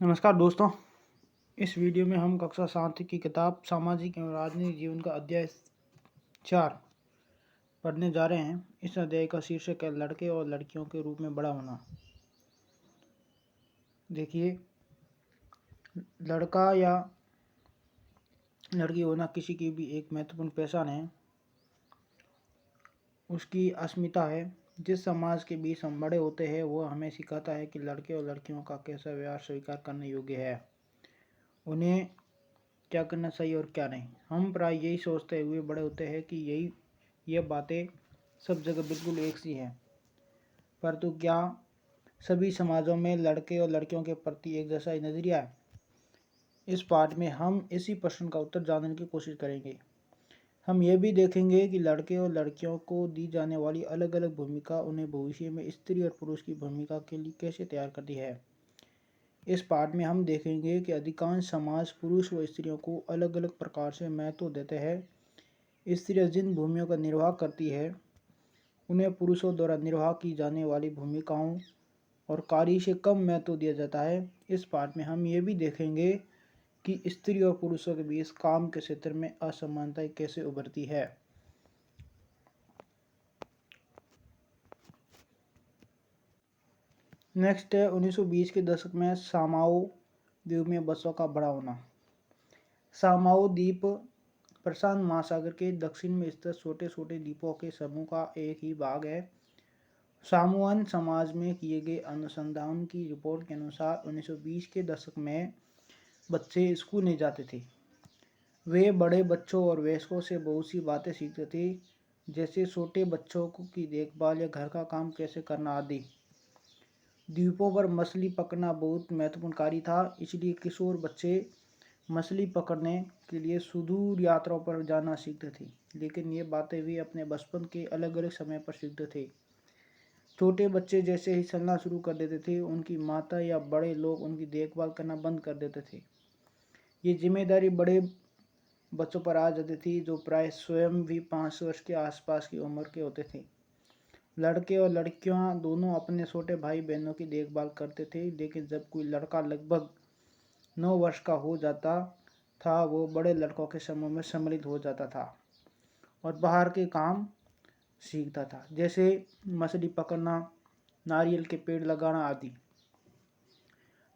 नमस्कार दोस्तों। इस वीडियो में हम कक्षा 7 की किताब सामाजिक एवं राजनीतिक जीवन का अध्याय 4 पढ़ने जा रहे हैं। इस अध्याय का शीर्षक है लड़के और लड़कियों के रूप में बड़ा होना। देखिए, लड़का या लड़की होना किसी की भी एक महत्वपूर्ण पहचान है, उसकी अस्मिता है। जिस समाज के बीच हम बड़े होते हैं वो हमें सिखाता है कि लड़के और लड़कियों का कैसा व्यवहार स्वीकार करने योग्य है, उन्हें क्या करना चाहिए और क्या नहीं। हम प्राय यही सोचते हुए बड़े होते हैं कि ये बातें सब जगह बिल्कुल एक सी हैं, परंतु क्या सभी समाजों में लड़के और लड़कियों के प्रति एक जैसा ही नज़रिया है? इस पाठ में हम इसी प्रश्न का उत्तर जानने की कोशिश करेंगे। हम ये भी देखेंगे कि लड़के और लड़कियों को दी जाने वाली अलग अलग भूमिका उन्हें भविष्य में स्त्री और पुरुष की भूमिका के लिए कैसे तैयार करती है। इस पाठ में हम देखेंगे कि अधिकांश समाज पुरुष व स्त्रियों को अलग अलग प्रकार से महत्व देते हैं। स्त्रियां जिन भूमियों का निर्वाह करती है उन्हें पुरुषों द्वारा निर्वाह की जाने वाली भूमिकाओं और कार्य से कम महत्व दिया जाता है। इस पाठ में हम ये भी देखेंगे कि स्त्री और पुरुषों के बीच काम के क्षेत्र में असमानताएं कैसे उभरती है। नेक्स्ट है 1920 के दशक में सामाओ द्वीप में बसों का बड़ा होना। सामाओ द्वीप प्रशांत महासागर के दक्षिण में स्थित छोटे छोटे द्वीपों के समूह का एक ही भाग है। सामोअन समाज में किए गए अनुसंधान की रिपोर्ट के अनुसार 1920 के दशक में बच्चे स्कूल नहीं जाते थे। वे बड़े बच्चों और वयस्कों से बहुत सी बातें सीखते थे, जैसे छोटे बच्चों की देखभाल या घर का काम कैसे करना आदि। द्वीपों पर मछली पकड़ना बहुत महत्वपूर्ण कार्य था, इसलिए किशोर बच्चे मछली पकड़ने के लिए सुदूर यात्राओं पर जाना सीखते थे। लेकिन ये बातें वे अपने बचपन के अलग अलग समय पर सीखते थे। छोटे बच्चे जैसे ही चलना शुरू कर देते थे, उनकी माता या बड़े लोग उनकी देखभाल करना बंद कर देते थे। ये जिम्मेदारी बड़े बच्चों पर आ जाती थी, जो प्राय स्वयं भी 5 वर्ष के आसपास की उम्र के होते थे। लड़के और लड़कियां दोनों अपने छोटे भाई बहनों की देखभाल करते थे, लेकिन जब कोई लड़का लगभग 9 वर्ष का हो जाता था, वो बड़े लड़कों के समूह में सम्मिलित हो जाता था और बाहर के काम सीखता था, जैसे मछली पकड़ना, नारियल के पेड़ लगाना आदि।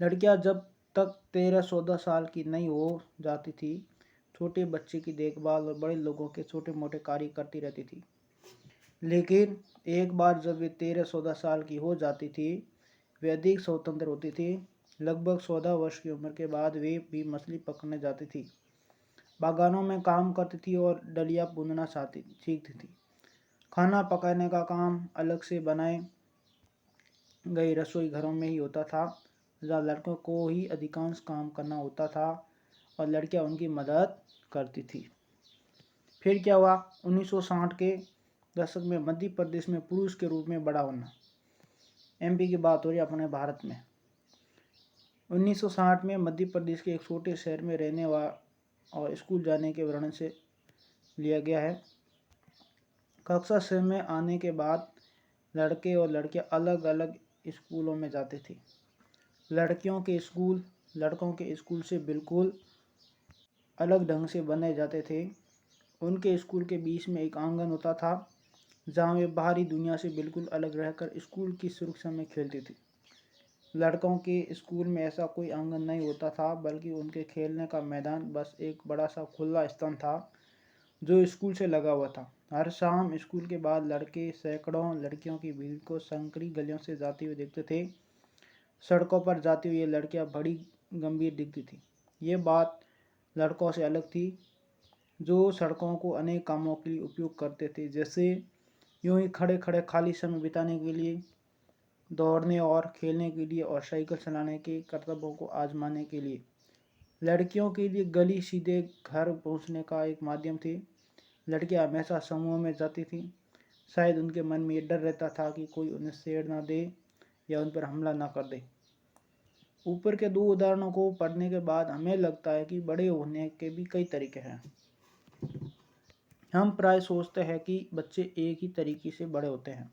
लड़कियां जब तक 13-14 साल की नहीं हो जाती थी, छोटे बच्चे की देखभाल और बड़े लोगों के छोटे मोटे कार्य करती रहती थी। लेकिन एक बार जब वे 13-14 साल की हो जाती थी, वे अधिक स्वतंत्र होती थी। लगभग 14 वर्ष की उम्र के बाद वे भी मछली पकड़ने जाती थी, बागानों में काम करती थी और डलिया बुनना सीखती थी। खाना पकाने का काम अलग से बनाए गए रसोई घरों में ही होता था, जहाँ लड़कों को ही अधिकांश काम करना होता था और लड़कियां उनकी मदद करती थी। फिर क्या हुआ? 1960 के दशक में मध्य प्रदेश में पुरुष के रूप में बड़ा होना। एमपी की बात हो रही है अपने भारत में। 1960 में मध्य प्रदेश के एक छोटे शहर में रहने और स्कूल जाने के वर्णन से लिया गया है। कक्षा 6 में आने के बाद लड़के और लड़कियां अलग अलग स्कूलों में जाते थे। लड़कियों के स्कूल लड़कों के स्कूल से बिल्कुल अलग ढंग से बनाए जाते थे। उनके स्कूल के बीच में एक आंगन होता था, जहाँ वे बाहरी दुनिया से बिल्कुल अलग रहकर स्कूल की सुरक्षा में खेलते थे। लड़कों के स्कूल में ऐसा कोई आंगन नहीं होता था, बल्कि उनके खेलने का मैदान बस एक बड़ा सा खुला स्थान था जो स्कूल से लगा हुआ था। हर शाम स्कूल के बाद लड़के सैकड़ों लड़कियों की भीड़ को संकरी गलियों से जाते हुए देखते थे। सड़कों पर जाती हुई ये लड़कियां बड़ी गंभीर दिखती थी। ये बात लड़कों से अलग थी, जो सड़कों को अनेक कामों के लिए उपयोग करते थे, जैसे यूं ही खड़े खड़े खाली समय बिताने के लिए, दौड़ने और खेलने के लिए और साइकिल चलाने के कर्तव्यों को आजमाने के लिए। लड़कियों के लिए गली सीधे घर पहुंचने का एक माध्यम थी। लड़कियां हमेशा समूह में जाती थीं। शायद उनके मन में ये डर रहता था कि कोई उन्हें छेड़ ना दे या उन पर हमला ना कर दे। ऊपर के 2 उदाहरणों को पढ़ने के बाद हमें लगता है कि बड़े होने के भी कई तरीके हैं। हम प्राय सोचते हैं कि बच्चे एक ही तरीके से बड़े होते हैं।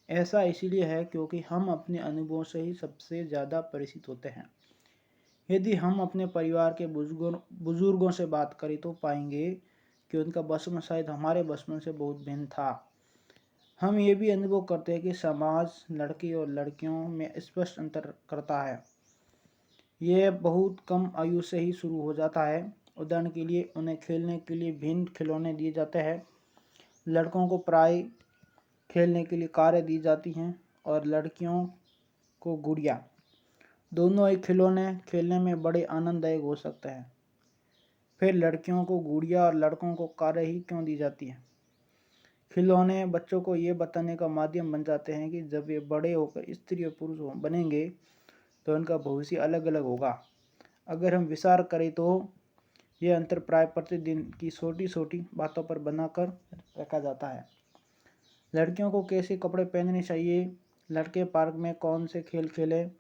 ऐसा इसलिए है क्योंकि हम अपने अनुभवों से ही सबसे ज़्यादा परिचित होते हैं। यदि हम अपने परिवार के बुजुर्गों से बात करें तो पाएंगे कि उनका बचपन शायद हमारे बचपन से बहुत भिन्न था। हम ये भी अनुभव करते हैं कि समाज लड़के और लड़कियों में स्पष्ट अंतर करता है। यह बहुत कम आयु से ही शुरू हो जाता है। उदाहरण के लिए उन्हें खेलने के लिए भिन्न खिलौने दिए जाते हैं। लड़कों को प्राय खेलने के लिए कारें दी जाती हैं और लड़कियों को गुड़िया। दोनों ही खिलौने खेलने में बड़े आनंददायक हो सकते हैं। फिर लड़कियों को गुड़िया और लड़कों को कारें ही क्यों दी जाती हैं? खिलौने बच्चों को ये बताने का माध्यम बन जाते हैं कि जब वे बड़े होकर स्त्री और पुरुष बनेंगे तो उनका भविष्य अलग अलग होगा। अगर हम विचार करें तो यह अंतर प्राय प्रतिदिन की छोटी छोटी बातों पर बनाकर रखा जाता है। लड़कियों को कैसे कपड़े पहनने चाहिए, लड़के पार्क में कौन से खेल खेलें,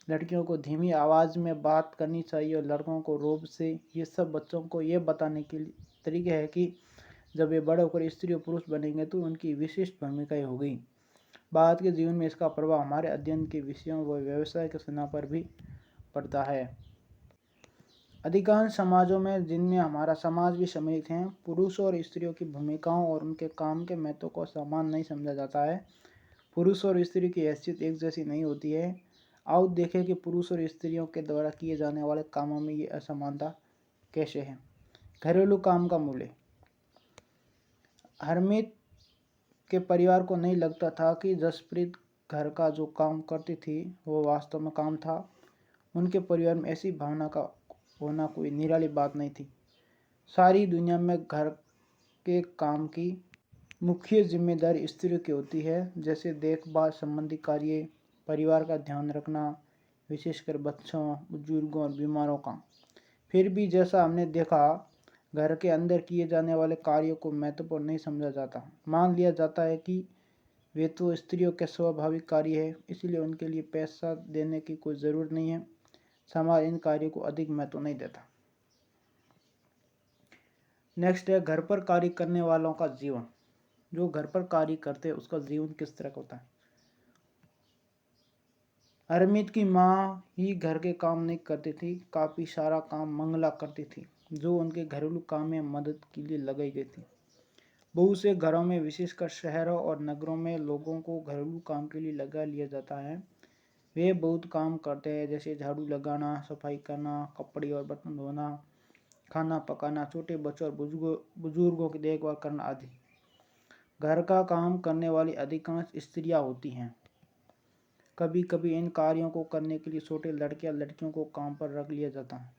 लड़कियों को धीमी आवाज़ में बात करनी चाहिए और लड़कों को रोब से, ये सब बच्चों को ये बताने के तरीके हैं कि जब वे बड़े होकर स्त्री और पुरुष बनेंगे तो उनकी विशिष्ट भूमिकाएं होगी। बाद के जीवन में इसका प्रभाव हमारे अध्ययन के विषयों व व्यवसाय के सीमा पर भी पड़ता है। अधिकांश समाजों में, जिनमें हमारा समाज भी सम्मिलित है, पुरुषों और स्त्रियों की भूमिकाओं और उनके काम के महत्व को समान नहीं समझा जाता है। पुरुष और स्त्री की हैसियत एक जैसी नहीं होती है। आओ देखें कि पुरुष और स्त्रियों के द्वारा किए जाने वाले कामों में ये असमानता कैसे है। घरेलू काम का मूल्य। हरमीत के परिवार को नहीं लगता था कि जसप्रीत घर का जो काम करती थी वो वास्तव में काम था। उनके परिवार में ऐसी भावना का होना कोई निराली बात नहीं थी। सारी दुनिया में घर के काम की मुख्य जिम्मेदारी स्त्रियों की होती है, जैसे देखभाल संबंधी कार्य, परिवार का ध्यान रखना, विशेषकर बच्चों, बुजुर्गों और बीमारों का। फिर भी जैसा हमने देखा, घर के अंदर किए जाने वाले कार्यों को महत्वपूर्ण नहीं समझा जाता। मान लिया जाता है कि वे तो स्त्रियों के स्वाभाविक कार्य है, इसलिए उनके लिए पैसा देने की कोई ज़रूरत नहीं है। समाज इन कार्यों को अधिक महत्व नहीं देता। नेक्स्ट है घर पर कार्य करने वालों का जीवन। जो घर पर कार्य करते हैं उसका जीवन किस तरह का होता है। हरमीत की माँ ही घर के काम नहीं करती थी, काफ़ी सारा काम मंगला करती थी, जो उनके घरेलू काम में मदद के लिए लगाई गई थी। बहुत से घरों में, विशेषकर शहरों और नगरों में, लोगों को घरेलू काम के लिए लगा लिया जाता है। वे बहुत काम करते हैं, जैसे झाड़ू लगाना, सफाई करना, कपड़े और बर्तन धोना, खाना पकाना, छोटे बच्चों और बुजुर्गों की देखभाल करना आदि। घर का काम करने वाली अधिकांश स्त्रियां होती हैं। कभी कभी इन कार्यों को करने के लिए छोटे लड़के या लड़कियों को काम पर रख लिया जाता है।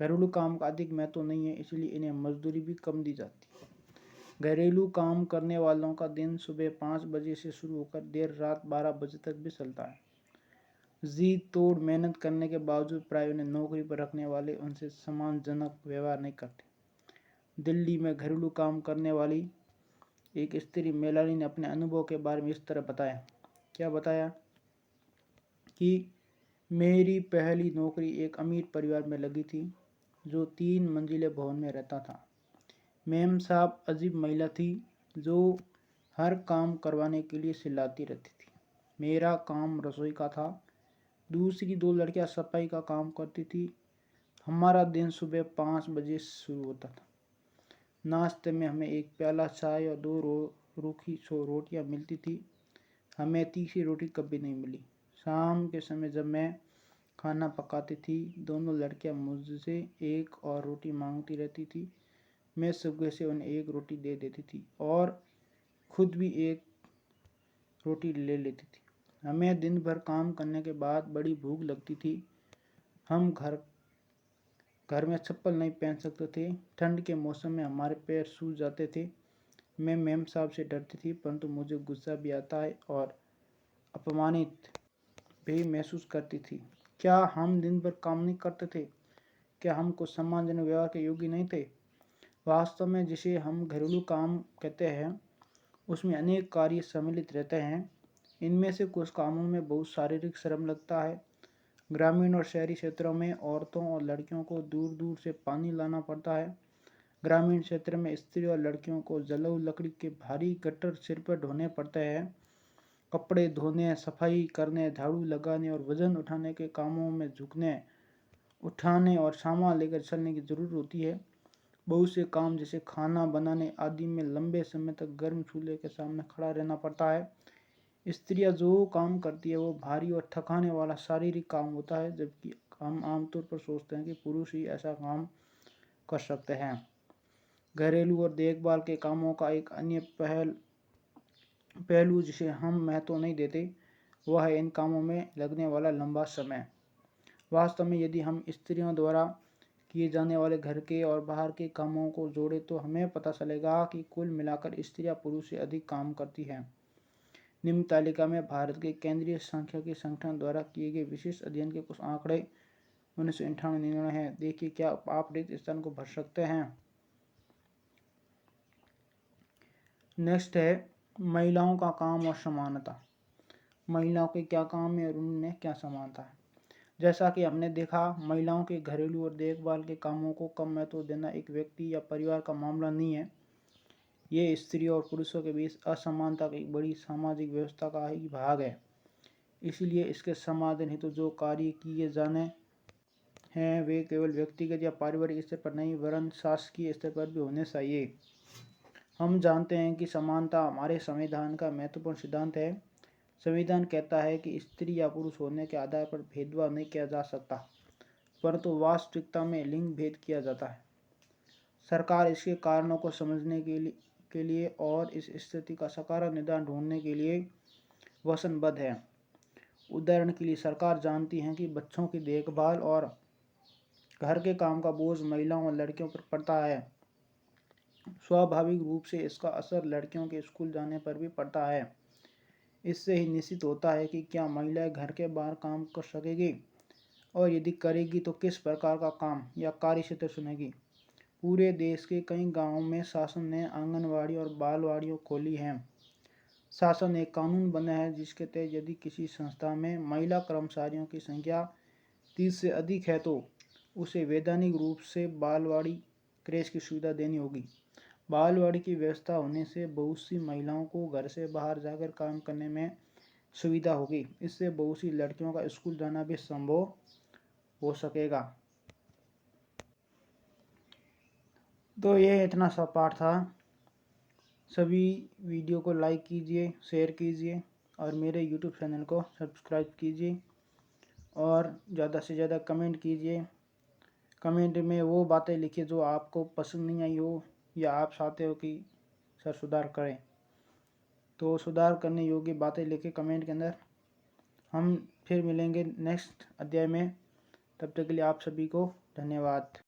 घरेलू काम का अधिक महत्व नहीं है, इसलिए इन्हें मजदूरी भी कम दी जाती है। घरेलू काम करने वालों का दिन सुबह 5 बजे से शुरू होकर देर रात 12 बजे तक भी चलता है। जी तोड़ मेहनत करने के बावजूद प्राय उन्हें नौकरी पर रखने वाले उनसे सम्मानजनक व्यवहार नहीं करते। दिल्ली में घरेलू काम करने वाली एक स्त्री मेलानी ने अपने अनुभव के बारे में इस तरह बताया। क्या बताया कि मेरी पहली नौकरी एक अमीर परिवार में लगी थी, जो 3 मंजिले भवन में रहता था। मैम साहब अजीब महिला थी, जो हर काम करवाने के लिए चिल्लाती रहती थी। मेरा काम रसोई का था। दूसरी 2 लड़कियां सफाई का काम करती थी। हमारा दिन सुबह 5 बजे शुरू होता था। नाश्ते में हमें एक प्याला चाय और 2 रूखी रोटियां मिलती थी। हमें तीसरी रोटी कभी नहीं मिली। शाम के समय जब मैं खाना पकाती थी, दोनों लड़कियां मुझसे एक और रोटी मांगती रहती थी। मैं सुबह से उन्हें एक रोटी दे देती थी और खुद भी एक रोटी ले लेती थी। हमें दिन भर काम करने के बाद बड़ी भूख लगती थी। हम घर में चप्पल नहीं पहन सकते थे। ठंड के मौसम में हमारे पैर सूज जाते थे। मैं मैम साहब से डरती थी, परंतु मुझे गुस्सा भी आता है और अपमानित भी महसूस करती थी। क्या हम दिन भर काम नहीं करते थे? क्या हम कुछ सम्मानजनक व्यवहार के योग्य नहीं थे? वास्तव में जिसे हम घरेलू काम कहते हैं, उसमें अनेक कार्य सम्मिलित रहते हैं। इनमें से कुछ कामों में बहुत शारीरिक श्रम लगता है। ग्रामीण और शहरी क्षेत्रों में औरतों और लड़कियों को दूर दूर से पानी लाना पड़ता है। ग्रामीण क्षेत्र में स्त्री और लड़कियों को जलाऊ लकड़ी के भारी गट्टर सिर पर ढोने पड़ते हैं। कपड़े धोने, सफाई करने, झाड़ू लगाने और वजन उठाने के कामों में झुकने उठाने और सामान लेकर चलने की ज़रूरत होती है। बहुत से काम जैसे खाना बनाने आदि में लंबे समय तक गर्म चूल्हे के सामने खड़ा रहना पड़ता है। स्त्रियां जो काम करती है वो भारी और थकाने वाला शारीरिक काम होता है, जबकि हम आमतौर पर सोचते हैं कि पुरुष ही ऐसा काम कर सकते हैं। घरेलू और देखभाल के कामों का एक अन्य पहलू जिसे हम महत्व नहीं देते वह है इन कामों में लगने वाला लंबा समय। वास्तव में यदि हम स्त्रियों द्वारा किए जाने वाले घर के और बाहर के कामों को जोड़ें तो हमें पता चलेगा कि कुल मिलाकर स्त्रियां पुरुष से अधिक काम करती हैं। निम्न तालिका में भारत के केंद्रीय सांख्यिकी संगठन द्वारा किए गए विशेष अध्ययन के कुछ आंकड़े 1998 हैं। देखिए क्या आप रिक्त स्थान को भर सकते हैं। नेक्स्ट है महिलाओं का काम और समानता। महिलाओं के क्या काम है और उनमें क्या समानता है। जैसा कि हमने देखा, महिलाओं के घरेलू और देखभाल के कामों को कम महत्व देना एक व्यक्ति या परिवार का मामला नहीं है। ये स्त्रियों और पुरुषों के बीच असमानता की एक बड़ी सामाजिक व्यवस्था का ही भाग है। इसलिए इसके समाधान हेतु जो कार्य किए जाने हैं वे केवल व्यक्तिगत या पारिवारिक स्तर पर नहीं वरन शासकीय स्तर पर भी होने चाहिए। हम जानते हैं कि समानता हमारे संविधान का महत्वपूर्ण सिद्धांत है। संविधान कहता है कि स्त्री या पुरुष होने के आधार पर भेदभाव नहीं किया जा सकता, परंतु वास्तविकता में लिंग भेद किया जाता है। सरकार इसके कारणों को समझने के लिए और इस स्थिति का सकारात्मक निदान ढूंढने के लिए वचनबद्ध है। उदाहरण के लिए सरकार जानती है कि बच्चों की देखभाल और घर के काम का बोझ महिलाओं और लड़कियों पर पड़ता है। स्वाभाविक रूप से इसका असर लड़कियों के स्कूल जाने पर भी पड़ता है। इससे ही निश्चित होता है कि क्या महिलाएं घर के बाहर काम कर सकेगी और यदि करेगी तो किस प्रकार का काम या कार्य क्षेत्र चुनेगी। पूरे देश के कई गांवों में शासन ने आंगनवाड़ी और बालवाड़ियां खोली हैं। शासन एक कानून बना है जिसके तहत यदि किसी संस्था में महिला कर्मचारियों की संख्या 30 से अधिक है तो उसे वैधानिक रूप से बालवाड़ी क्रेच की सुविधा देनी होगी। बालवाड़ी की व्यवस्था होने से बहुत सी महिलाओं को घर से बाहर जाकर काम करने में सुविधा होगी। इससे बहुत सी लड़कियों का स्कूल जाना भी संभव हो सकेगा। तो ये इतना सा पाठ था। सभी वीडियो को लाइक कीजिए, शेयर कीजिए और मेरे यूट्यूब चैनल को सब्सक्राइब कीजिए और ज़्यादा से ज़्यादा कमेंट कीजिए। कमेंट में वो बातें लिखिए जो आपको पसंद नहीं आई हो या आप चाहते हो कि सर सुधार करें, तो सुधार करने योग्य बातें लिखिए कमेंट के अंदर। हम फिर मिलेंगे नेक्स्ट अध्याय में। तब तक के लिए आप सभी को धन्यवाद।